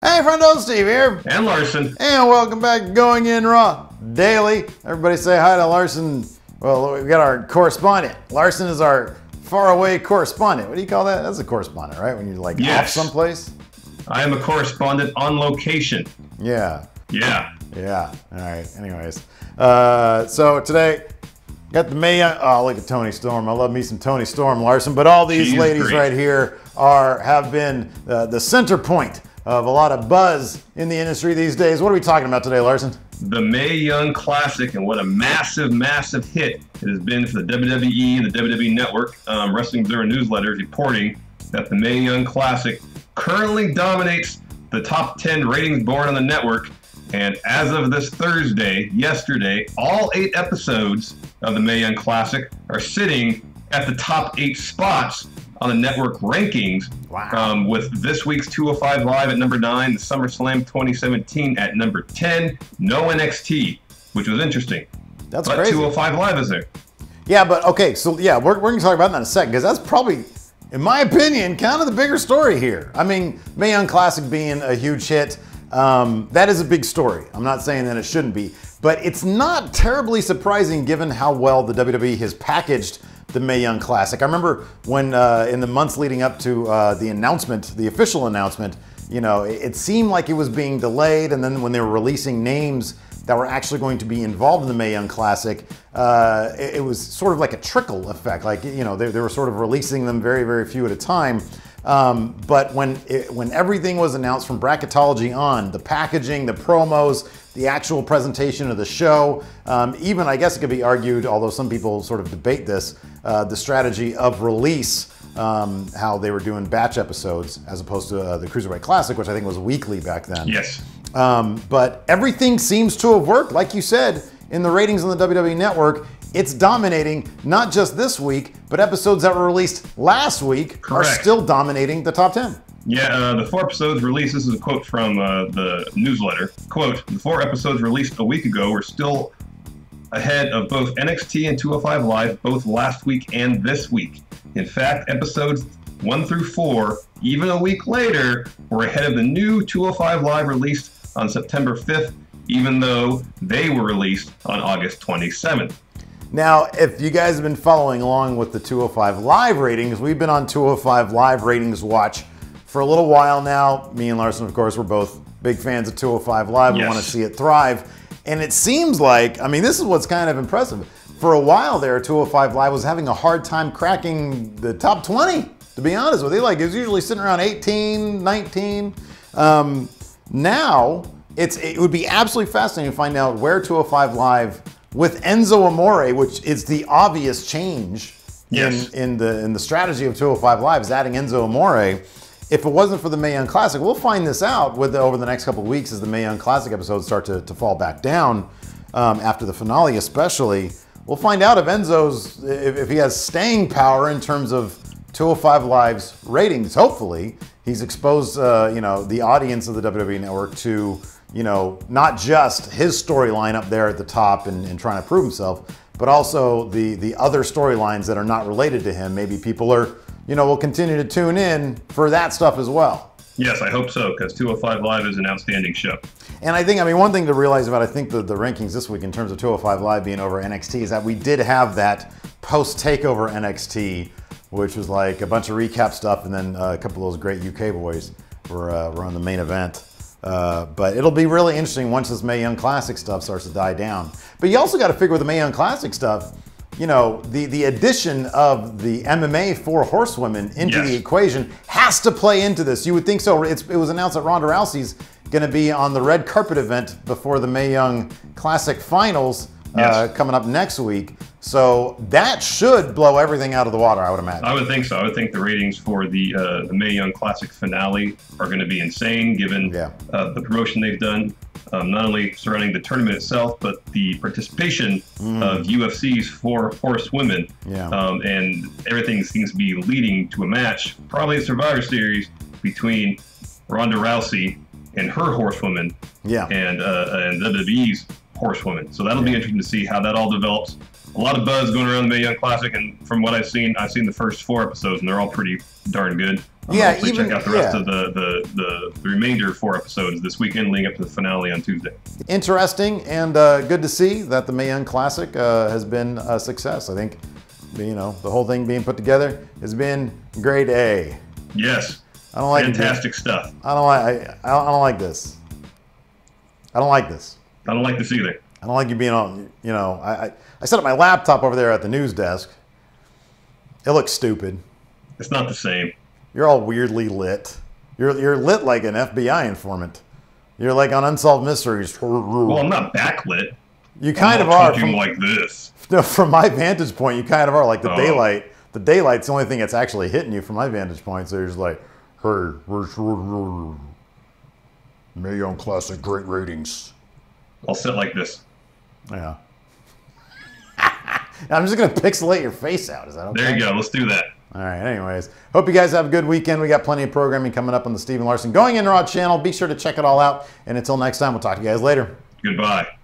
Hey, friendo, Steve here. And Larson. And welcome back to Going In Raw Daily. Everybody say hi to Larson. Well, we got our correspondent. Larson is our faraway correspondent. What do you call that? That's a correspondent, right? When you're like off someplace? I am a correspondent on location. Yeah. Yeah. Yeah. All right. Anyways. So today, got the Mae Young. Oh, look at Tony Storm. I love me some Tony Storm, Larson. But all these ladies right here have been the center point of a lot of buzz in the industry these days. What are we talking about today, Larson? The Mae Young Classic, and what a massive, massive hit it has been for the WWE and the WWE Network. Wrestling Observer newsletter is reporting that the Mae Young Classic currently dominates the top 10 ratings board on the network. And as of this Thursday, yesterday, all 8 episodes of the Mae Young Classic are sitting at the top 8 spots on the network rankings. Wow. With this week's 205 Live at number 9, the SummerSlam 2017 at number 10, no NXT, which was interesting. That's but crazy. 205 Live is there. Yeah, but okay, so yeah, we're going to talk about that in a second, because that's probably, in my opinion, kind of the bigger story here. I mean, Mae Young Classic being a huge hit, that is a big story. I'm not saying that it shouldn't be, but it's not terribly surprising given how well the WWE has packaged the Mae Young Classic. I remember when in the months leading up to the announcement, the official announcement, you know, it seemed like it was being delayed, and then when they were releasing names that were actually going to be involved in the Mae Young Classic, it was sort of like a trickle effect. Like, you know, they were sort of releasing them very, very few at a time. But when everything was announced from bracketology on, the packaging, the promos, the actual presentation of the show, even I guess it could be argued, although some people sort of debate this, the strategy of release, how they were doing batch episodes as opposed to the Cruiserweight Classic, which I think was weekly back then. Yes. But everything seems to have worked. Like you said, in the ratings on the WWE Network, it's dominating not just this week, but episodes that were released last week are still dominating the top 10. Yeah, the 4 episodes released, this is a quote from the newsletter. Quote, the 4 episodes released a week ago were still ahead of both NXT and 205 Live, both last week and this week. In fact, episodes 1 through 4, even a week later, were ahead of the new 205 Live released on September 5th, even though they were released on August 27th. Now, if you guys have been following along with the 205 Live ratings, we've been on 205 Live ratings watch for a little while now. Me and Larson, of course, we're both big fans of 205 Live. We want to see it thrive. And it seems like, I mean, this is what's kind of impressive. For a while there, 205 Live was having a hard time cracking the top 20, to be honest with you. Like, it was usually sitting around 18, 19. Now, it would be absolutely fascinating to find out where 205 Live, with Enzo Amore, which is the obvious change in the strategy of 205 Live, is adding Enzo Amore. If it wasn't for the Mae Young Classic, we'll find this out over the next couple of weeks as the Mae Young Classic episodes start to fall back down after the finale especially. We'll find out if Enzo's, if he has staying power in terms of 205 Live's ratings. Hopefully, he's exposed you know, the audience of the WWE Network to, you know, not just his storyline up there at the top and trying to prove himself, but also the other storylines that are not related to him. Maybe people are, you know, will continue to tune in for that stuff as well. Yes, I hope so, because 205 Live is an outstanding show. And I think, I mean, one thing to realize about, I think, the rankings this week in terms of 205 Live being over NXT is that we did have that post-takeover NXT, which was like a bunch of recap stuff, and then a couple of those great UK boys were on the main event. But it'll be really interesting once this Mae Young Classic stuff starts to die down. But you also got to figure with the Mae Young Classic stuff, you know, the addition of the MMA for Horsewomen into the equation has to play into this. You would think so. It was announced that Ronda Rousey's going to be on the red carpet event before the Mae Young Classic finals coming up next week. So that should blow everything out of the water, I would imagine. I would think so. I would think the ratings for the Mae Young Classic finale are going to be insane, given the promotion they've done, not only surrounding the tournament itself, but the participation of UFC's 4 Horsewomen. And everything seems to be leading to a match, probably a Survivor Series, between Ronda Rousey and her Horsewomen and WWE's Horsewomen. So that'll be interesting to see how that all develops. A lot of buzz going around the Mae Young Classic, and from what I've seen the first 4 episodes, and they're all pretty darn good. Yeah, check out the rest of the remainder 4 episodes this weekend, leading up to the finale on Tuesday. Interesting and good to see that the Mae Young Classic has been a success. I think, the whole thing being put together has been grade A. Yes. I don't like fantastic stuff. I don't like this. I don't like this. I don't like this either. I don't like you being on. I set up my laptop over there at the news desk. It looks stupid. It's not the same. You're all weirdly lit. You're lit like an FBI informant. You're like on Unsolved Mysteries. Well, I'm not backlit. You kind of are. From like this. No, from my vantage point, you kind of are. Like the daylight. The daylight's the only thing that's actually hitting you from my vantage point. So you're just like, hey, Mae Young Classic, great ratings. I'll sit like this. Yeah. I'm just going to pixelate your face out. Is that okay? There you go. Let's do that. All right. Anyways, hope you guys have a good weekend. We got plenty of programming coming up on the Stephen Larson Going In Raw channel. Be sure to check it all out. And until next time, we'll talk to you guys later. Goodbye.